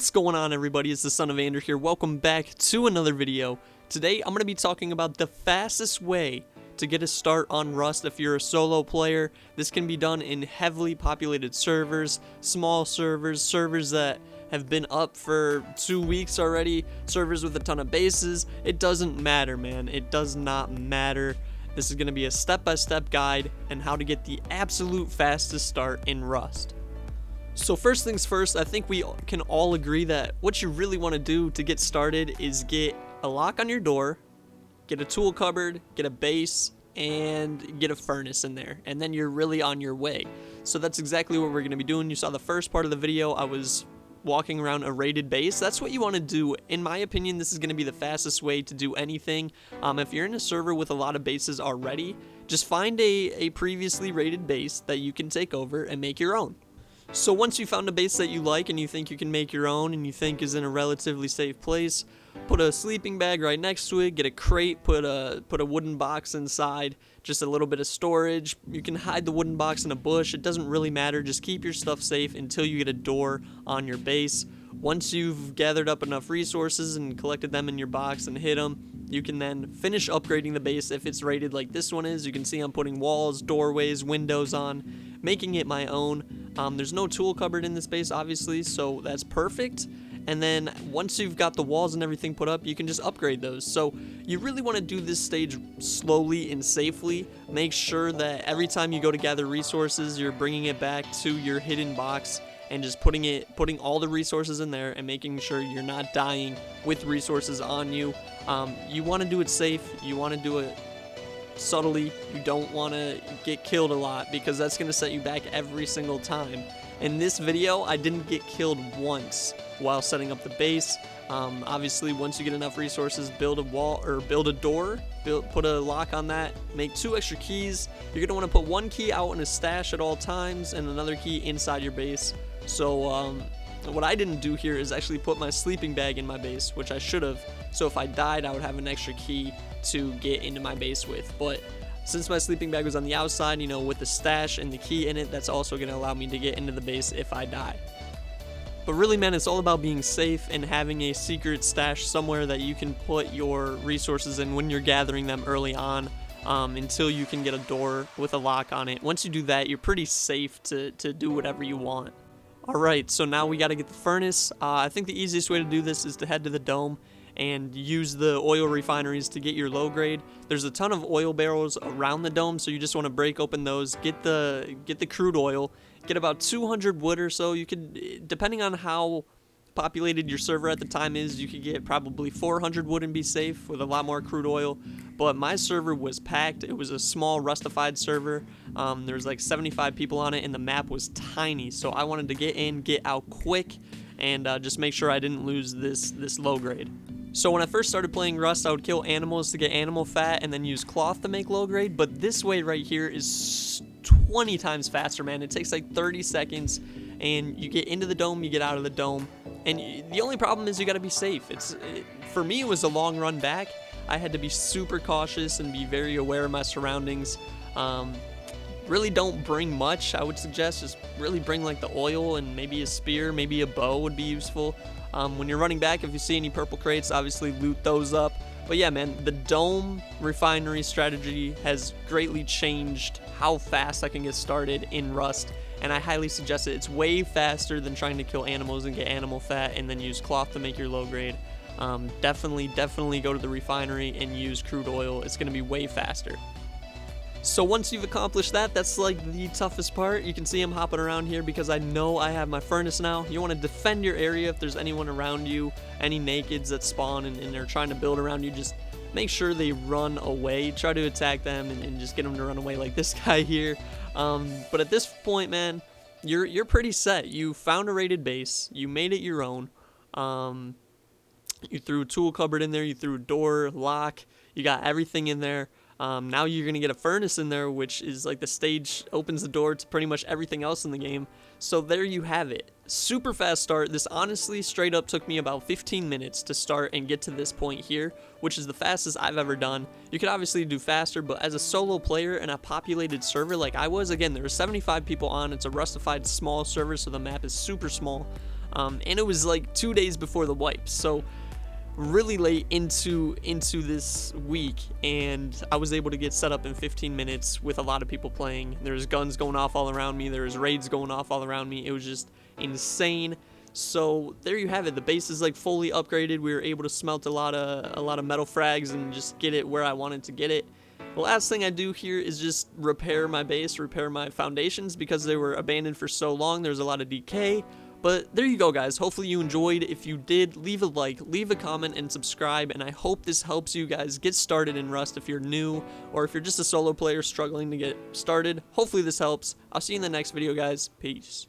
What's going on, everybody? It's the Son of Andrew here. Welcome back to another video. Today I'm going to be talking about the fastest way to get a start on Rust if you're a solo player. This can be done in heavily populated servers, small servers, servers that have been up for 2 weeks already, servers with a ton of bases. It doesn't matter, man. It does not matter. This is going to be a step-by-step guide on how to get the absolute fastest start in Rust. So first things first, I think we can all agree that what you really want to do to get started is get a lock on your door, get a tool cupboard, get a base, and get a furnace in there, and then you're really on your way. So that's exactly what we're going to be doing. You saw the first part of the video, I was walking around a raided base. That's what you want to do. In my opinion, this is going to be the fastest way to do anything. If you're in a server with a lot of bases already, just find a previously raided base that you can take over and make your own. So once you found a base that you like and you think you can make your own and you think is in a relatively safe place, put a sleeping bag right next to it, get a crate, put a wooden box inside, just a little bit of storage. You can hide the wooden box in a bush. It doesn't really matter. Just keep your stuff safe until you get a door on your base. Once you've gathered up enough resources and collected them in your box and hid them, you can then finish upgrading the base if it's rated like this one is. You can see I'm putting walls, doorways, windows on, making it my own. There's no tool cupboard in this base, obviously, so that's perfect. And then once you've got the walls and everything put up, you can just upgrade those. So you really want to do this stage slowly and safely. Make sure that every time you go to gather resources, you're bringing it back to your hidden box and just putting all the resources in there and making sure you're not dying with resources on you. You want to do it safe. You want to do it subtly. You don't want to get killed a lot because that's going to set you back every single time. In this video, I didn't get killed once while setting up the base. Obviously, once you get enough resources, build a wall or build a door, put a lock on that, make 2 extra keys. You're going to want to put 1 key out in a stash at all times and another key inside your base. So what I didn't do here is actually put my sleeping bag in my base, which I should have. So if I died, I would have an extra key to get into my base with. But since my sleeping bag was on the outside, you know, with the stash and the key in it, that's also going to allow me to get into the base if I die. But really, man, it's all about being safe and having a secret stash somewhere that you can put your resources in when you're gathering them early on, until you can get a door with a lock on it. Once you do that, you're pretty safe to do whatever you want. Alright, so now we got to get the furnace. I think the easiest way to do this is to head to the dome and use the oil refineries to get your low grade. There's a ton of oil barrels around the dome, so you just want to break open those, get the crude oil, get about 200 wood or so. You could, depending on how populated your server at the time is, you could get probably 400 wood and be safe with a lot more crude oil. But my server was packed. It was a small Rustified server. There was like 75 people on it and the map was tiny, so I wanted to get in, get out quick, and just make sure I didn't lose this low grade. So when I first started playing Rust, I would kill animals to get animal fat and then use cloth to make low grade, but this way right here is 20 times faster, man. It takes like 30 seconds and you get into the dome, you get out of the dome, and the only problem is you got to be safe. For me, it was a long run back. I had to be super cautious and be very aware of my surroundings. Really don't bring much. I would suggest just really bring like the oil and maybe a spear, maybe a bow would be useful. When you're running back, if you see any purple crates, obviously loot those up. But yeah, man, the dome refinery strategy has greatly changed how fast I can get started in Rust, and I highly suggest it. It's way faster than trying to kill animals and get animal fat and then use cloth to make your low grade. Definitely go to the refinery and use crude oil. It's going to be way faster. So once you've accomplished that, that's like the toughest part. You can see I'm hopping around here because I know I have my furnace now. You want to defend your area if there's anyone around you, any nakeds that spawn and they're trying to build around you. Just make sure they run away. Try to attack them and just get them to run away like this guy here. But at this point, man, you're pretty set. You found a raided base. You made it your own. You threw a tool cupboard in there. You threw a door, lock. You got everything in there. Now you're going to get a furnace in there, which is like the stage opens the door to pretty much everything else in the game. So there you have it. Super fast start. This honestly straight up took me about 15 minutes to start and get to this point here, which is the fastest I've ever done. You could obviously do faster, but as a solo player in a populated server like I was, again, there were 75 people on. It's a Rustified small server, so the map is super small. and it was like 2 days before the wipe, so really late into this week, and I was able to get set up in 15 minutes with a lot of people playing. There was guns going off all around me, there was raids going off all around me. It was just insane. So there you have it. The base is like fully upgraded. We were able to smelt a lot of metal frags and just get it where I wanted to get it. The last thing I do here is just repair my base, repair my foundations, because they were abandoned for so long. There's a lot of decay. But there you go, guys. Hopefully you enjoyed. If you did, leave a like, leave a comment, and subscribe. And I hope this helps you guys get started in Rust if you're new, or if you're just a solo player struggling to get started. Hopefully this helps. I'll see you in the next video, guys. Peace.